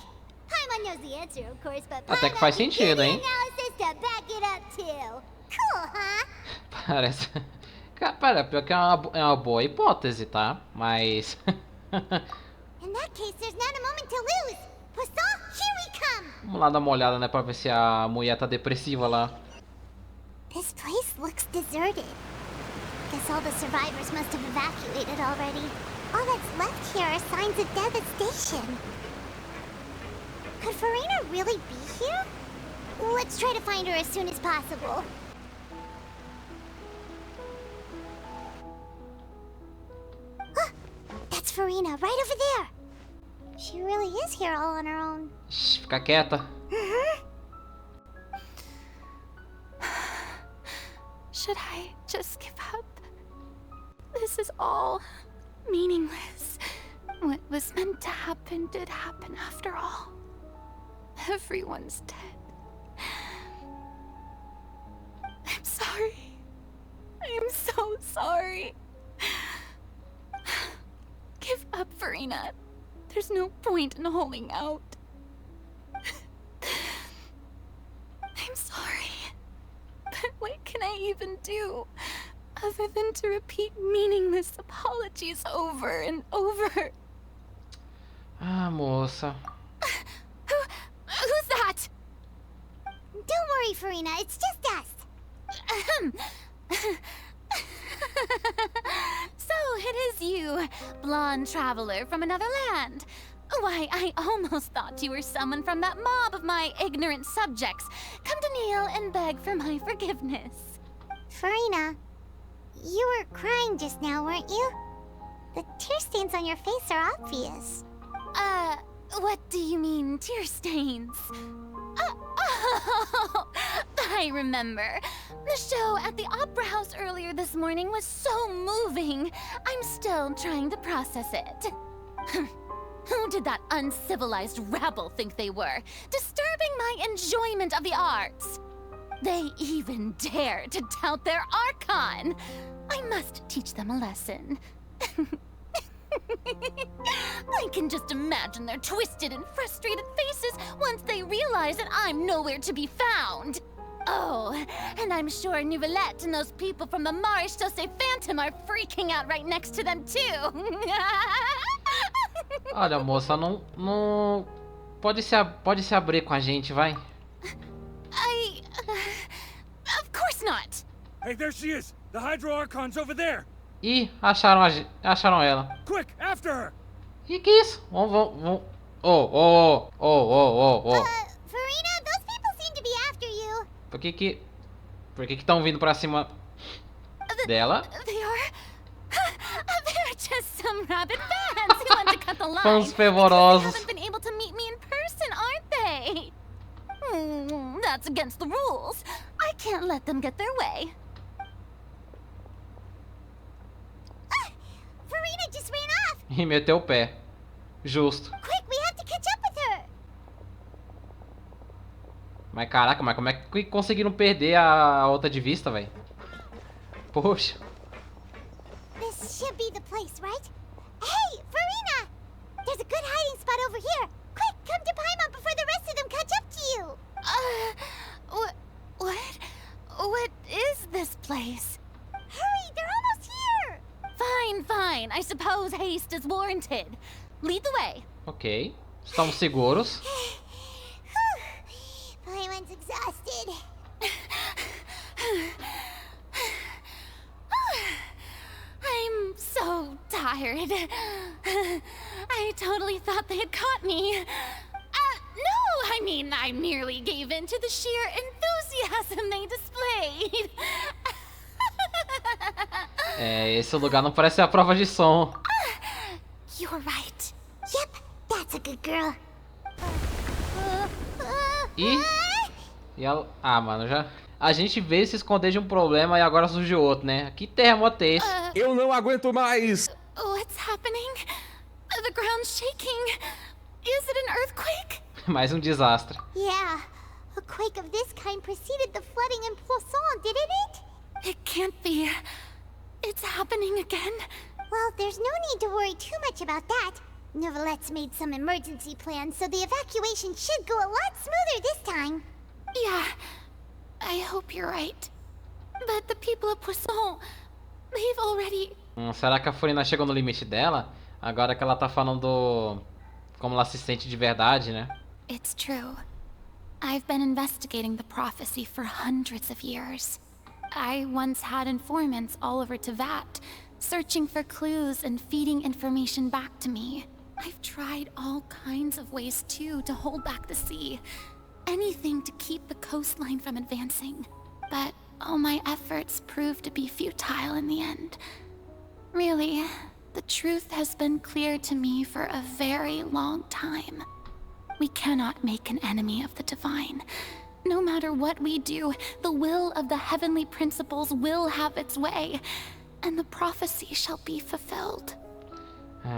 Paimon knows the answer, of course, but Até que faz sentido, hein? analysis to back it up too. Cool, huh? Parece... Cara, pior que é uma boa hipótese, tá? Mas... In that case, there's not a moment to lose. Poisson, here we come. Vamos lá dar uma olhada, né? Pra ver se a mulher tá depressiva lá. This place looks deserted. Guess all the survivors must have evacuated already. All that's left here are signs of devastation. Could Furina really be here? Let's try to find her as soon as possible. That's Furina, right over there. She really is here all on her own. Shh, fica quieta. Should I just give up? This is all meaningless. What was meant to happen did happen after all. Everyone's dead. I'm sorry. I'm so sorry. Give up, Furina. There's no point in holding out. I'm sorry. But what can I even do other than to repeat meaningless apologies over and over? Ah, moça. Who's that? Don't worry, Furina. It's just us. So it is you, blonde traveler from another land. Why, I almost thought you were someone from that mob of my ignorant subjects. Come to kneel and beg for my forgiveness. Furina, you were crying just now, weren't you? The tear stains on your face are obvious. What do you mean, tear stains? Oh, I remember. The show at the Opera House earlier this morning was so moving. I'm still trying to process it. Who did that uncivilized rabble think they were, disturbing my enjoyment of the arts? They even dare to tout their Archon. I must teach them a lesson. I can just imagine their twisted and frustrated faces once they realize that I'm nowhere to be found. Oh, and I'm sure Neuvillette and those people from the Maréchaussée Phantom are freaking out right next to them too. Olha, moça, não pode se abrir com a gente, vai. Of course not. Hey, there she is. The Hydro Archon's over there. Ih, acharam ela. Quick, after her. Que é isso? Vamos. Oh. Furina, those people seem to be after you. Por que estão vindo pra cima dela? They're just some rabid fans who want to cut the line. Fãs fervorosos. They haven't been able to meet me in person, aren't they? That's against the rules. I can't let them get their way. Furina just ran off. E meteu o pé. Justo. Quick, we have to catch up with her. Mas caraca, como é que conseguiram perder a outra de vista, velho? Poxa. This should be the place, right? Hey, Furina! There's a good hiding spot over here. Quick, come to Paimon before the rest of them catch up to you. What is this place? Hurry, they're almost here. Fine. I suppose haste is warranted. Lead the way. Ok. Estamos seguros. Paimon's exhausted. I'm so tired. I totally thought they had caught me. No, I mean, I merely gave in to the sheer enthusiasm they displayed. Esse lugar não parece a prova de som. You're right. Yep, that's a good girl. E ela... Ah, mano, já... A gente veio se esconder de um problema e agora surgiu outro, né? Que terremoto é esse? Eu não aguento mais! What's happening? The ground's shaking. Is it an earthquake? Mais um desastre. Yeah, a quake of this kind preceded the flooding in Poisson, didn't it? It can't be. It's happening again. Well, there's no need to worry too much about that. Neverlette's made some emergency plans, so the evacuation should go a lot smoother this time. Yeah, I hope you're right. But the people of Poisson, they've already... Será que a Furina chegou no limite dela? Agora que ela tá falando como ela se sente de verdade, né? It's true. I've been investigating the prophecy for hundreds of years. I once had informants all over Tevat, searching for clues and feeding information back to me. I've tried all kinds of ways too to hold back the sea. Anything to keep the coastline from advancing. But all my efforts proved to be futile in the end. Really, the truth has been clear to me for a very long time. We cannot make an enemy of the divine. No matter what we do, the will of the heavenly principles will have its way, and the prophecy shall be fulfilled.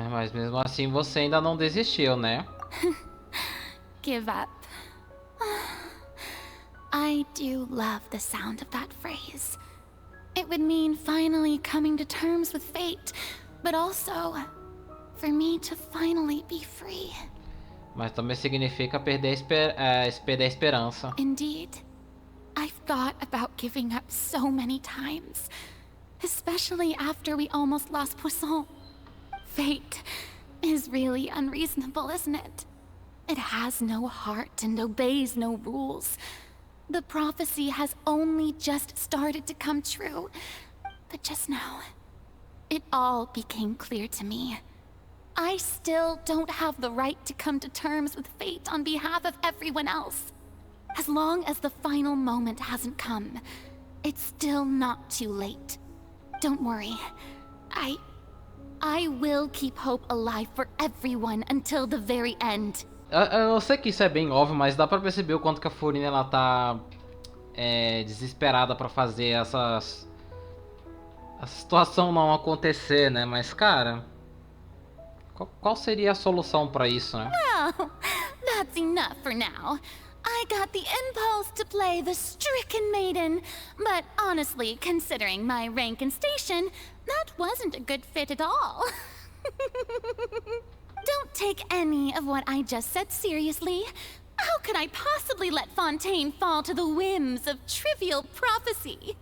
Mas mesmo assim você ainda não desistiu, né? Give up. I do love the sound of that phrase. It would mean finally coming to terms with fate, but also for me to finally be free. Mas também significa perder a esperança. Indeed. I've thought about giving up so many times, especially after we almost lost Poisson. Fate is really unreasonable, isn't it? It has no heart and obeys no rules. The prophecy has only just started to come true. But just now, it all became clear to me. I still don't have the right to come to terms with fate on behalf of everyone else. As long as the final moment hasn't come, it's still not too late. Don't worry. I will keep hope alive for everyone until the very end. Eu sei que isso é bem óbvio, mas dá pra perceber o quanto que a Furina ela tá desesperada pra fazer essa situação não acontecer, né? Mas cara, qual seria a solução pra isso, né? Well, that's enough for now. I got the impulse to play the stricken maiden, but honestly, considering my rank and station, that wasn't a good fit at all. Don't take any of what I just said seriously. How could I possibly let Fontaine fall to the whims of trivial prophecy?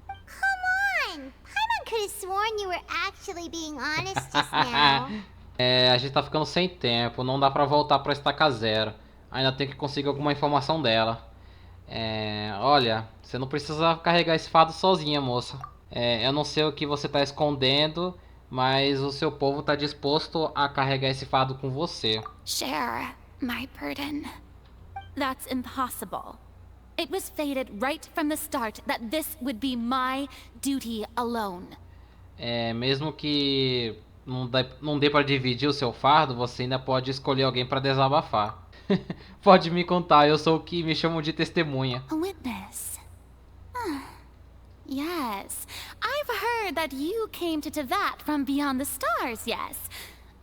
Come on! Paimon could have sworn you were actually being honest just now. A gente tá ficando sem tempo, não dá pra voltar pra estaca zero. Ainda tem que conseguir alguma informação dela. Olha, você não precisa carregar esse fardo sozinha, moça. Eu não sei o que você tá escondendo, mas o seu povo tá disposto a carregar esse fardo com você. Share my burden. That's impossible. It was fated right from the start that this would be my duty alone. Mesmo que não dê pra dividir o seu fardo, você ainda pode escolher alguém pra desabafar. Pode me contar, eu sou o que me chamam de testemunha. A witness. Yes, I've heard that you came to Tevat from beyond the stars, yes.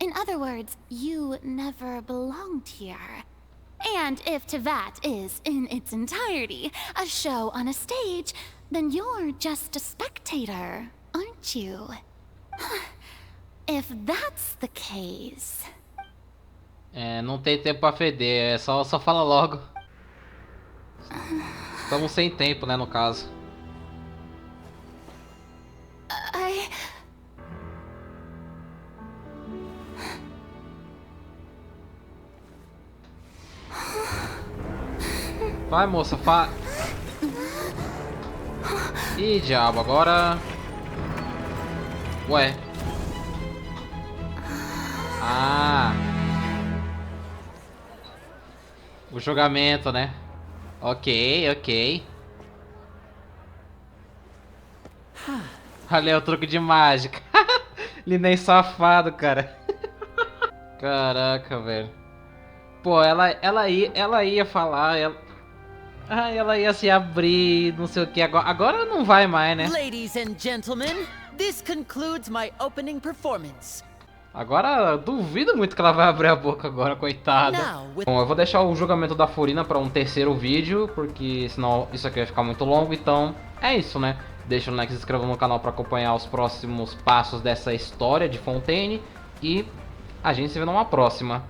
In other words, you never belonged here. And if Tevat is, in its entirety, a show on a stage, then you're just a spectator, aren't you? If that's the case... É, não tem tempo pra feder, é só fala logo. Estamos sem tempo, né, no caso. Vai, moça, Ih, diabo, agora... Ué. Ah. O julgamento, né? Ok. Olha o truque de mágica. Ele nem safado, cara. Caraca, velho. Pô, ela ia falar, ela ia se abrir, não sei o que. Agora não vai mais, né? Ladies and gentlemen, this concludes my opening performance. Agora eu duvido muito que ela vai abrir a boca agora, coitada. Bom, eu vou deixar o julgamento da Furina para um terceiro vídeo, porque senão isso aqui vai ficar muito longo. Então é isso, né? Deixa o like, se inscreva no canal para acompanhar os próximos passos dessa história de Fontaine. E a gente se vê numa próxima.